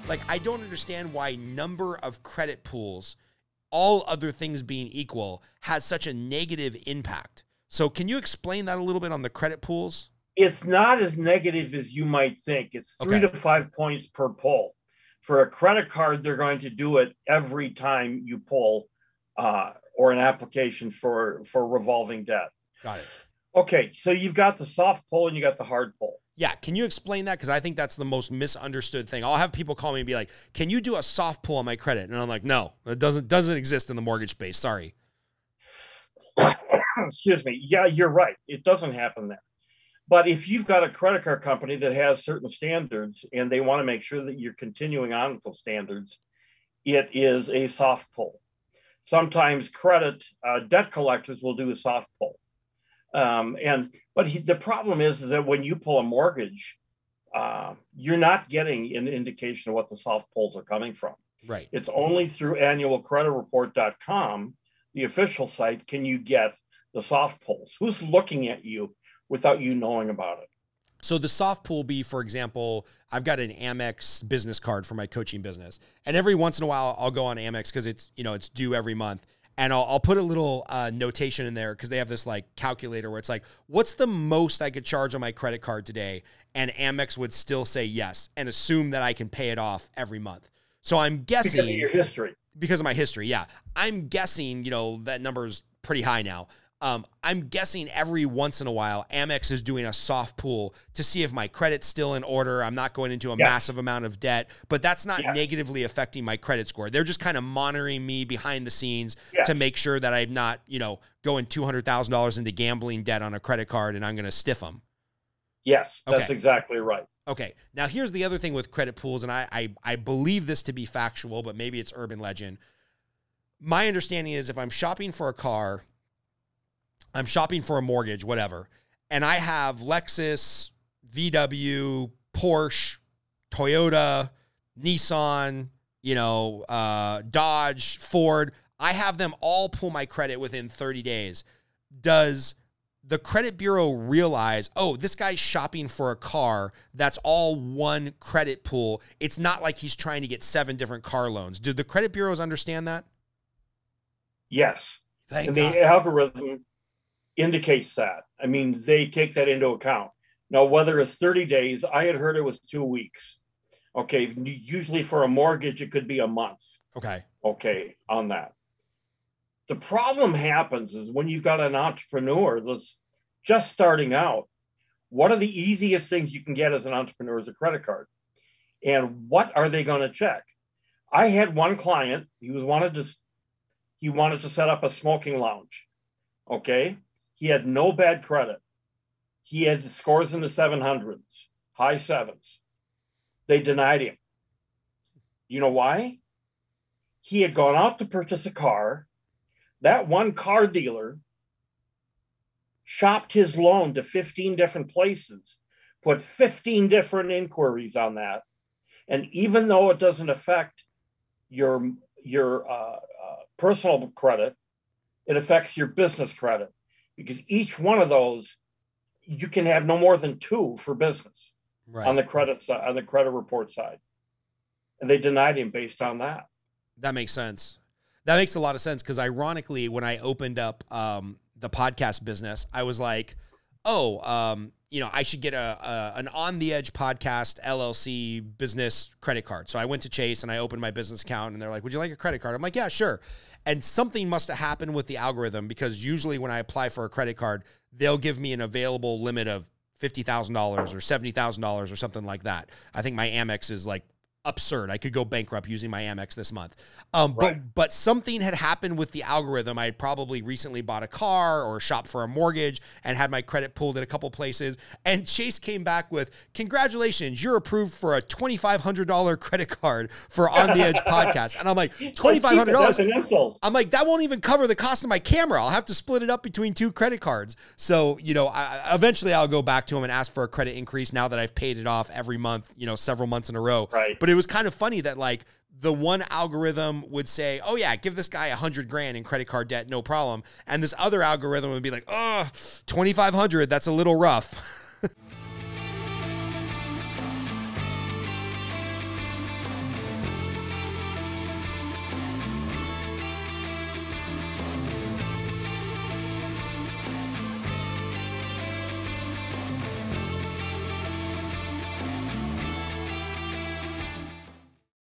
like, I don't understand why number of credit pools, all other things being equal, has such a negative impact. So can you explain that a little bit on the credit pools? It's not as negative as you might think. It's 3 to 5 points per pull. For a credit card, they're going to do it every time you pull or an application for revolving debt. Got it. Okay, so you've got the soft pull and you got the hard pull. Yeah, can you explain that? Because I think that's the most misunderstood thing. I'll have people call me and be like, can you do a soft pull on my credit? And I'm like, no, it doesn't exist in the mortgage space. Sorry. Excuse me. Yeah, you're right. It doesn't happen there. But if you've got a credit card company that has certain standards and they want to make sure that you're continuing on with those standards, it is a soft pull. Sometimes debt collectors will do a soft pull. The problem is that when you pull a mortgage, you're not getting an indication of what the soft pulls are coming from. Right. It's only through annualcreditreport.com, the official site, can you get the soft pulls. Who's looking at you without you knowing about it? So the soft pull be, for example, I've got an Amex business card for my coaching business. And every once in a while I'll go on Amex because it's due every month. And I'll put a little notation in there because they have this like calculator where it's like, what's the most I could charge on my credit card today? And Amex would still say yes and assume that I can pay it off every month. So I'm guessing because of your history. Because of my history, yeah. I'm guessing, that number's pretty high now. I'm guessing every once in a while, Amex is doing a soft pull to see if my credit's still in order. I'm not going into a massive amount of debt, but that's not negatively affecting my credit score. They're just kind of monitoring me behind the scenes to make sure that I'm not, going $200,000 into gambling debt on a credit card and I'm going to stiff them. Yes, that's exactly right. Okay. Now here's the other thing with credit pools, and I believe this to be factual, but maybe it's urban legend. My understanding is if I'm shopping for a car, I'm shopping for a mortgage, whatever, and I have Lexus, VW, Porsche, Toyota, Nissan, Dodge, Ford. I have them all pull my credit within 30 days. Does the credit bureau realize, oh, this guy's shopping for a car that's all one credit pool? It's not like he's trying to get 7 different car loans. Do the credit bureaus understand that? Yes. Thank God. The algorithm indicates that. I mean, they take that into account. Now, whether it's 30 days, I had heard it was 2 weeks. Okay. Usually for a mortgage, it could be a month. Okay. On that. The problem happens is when you've got an entrepreneur that's just starting out, what are the easiest things you can get as an entrepreneur is a credit card? And what are they going to check? I had one client, he wanted to set up a smoking lounge. Okay. He had no bad credit. He had scores in the 700s, high 7s. They denied him. You know why? He had gone out to purchase a car. That one car dealer shopped his loan to 15 different places, put 15 different inquiries on that. And even though it doesn't affect your personal credit, it affects your business credit. Because each one of those, you can have no more than 2 for business on the credit side, on the credit report side. And they denied him based on that. That makes sense. That makes a lot of sense because ironically, when I opened up the podcast business, I was like, I should get an On the Edge podcast LLC business credit card. So I went to Chase and I opened my business account and they're like, would you like a credit card? I'm like, yeah, sure. And something must have happened with the algorithm because usually when I apply for a credit card, they'll give me an available limit of $50,000 or $70,000 or something like that. I think my Amex is like absurd. I could go bankrupt using my Amex this month. But something had happened with the algorithm. I had probably recently bought a car or shopped for a mortgage and had my credit pulled at a couple places. And Chase came back with, congratulations, you're approved for a $2,500 credit card for On the Edge podcast. And I'm like, $2,500? I'm like, that won't even cover the cost of my camera. I'll have to split it up between 2 credit cards. So, eventually I'll go back to him and ask for a credit increase now that I've paid it off every month, several months in a row. But it was kind of funny that like the one algorithm would say, oh yeah, give this guy $100,000 in credit card debt, no problem. And this other algorithm would be like, oh, 2,500, that's a little rough.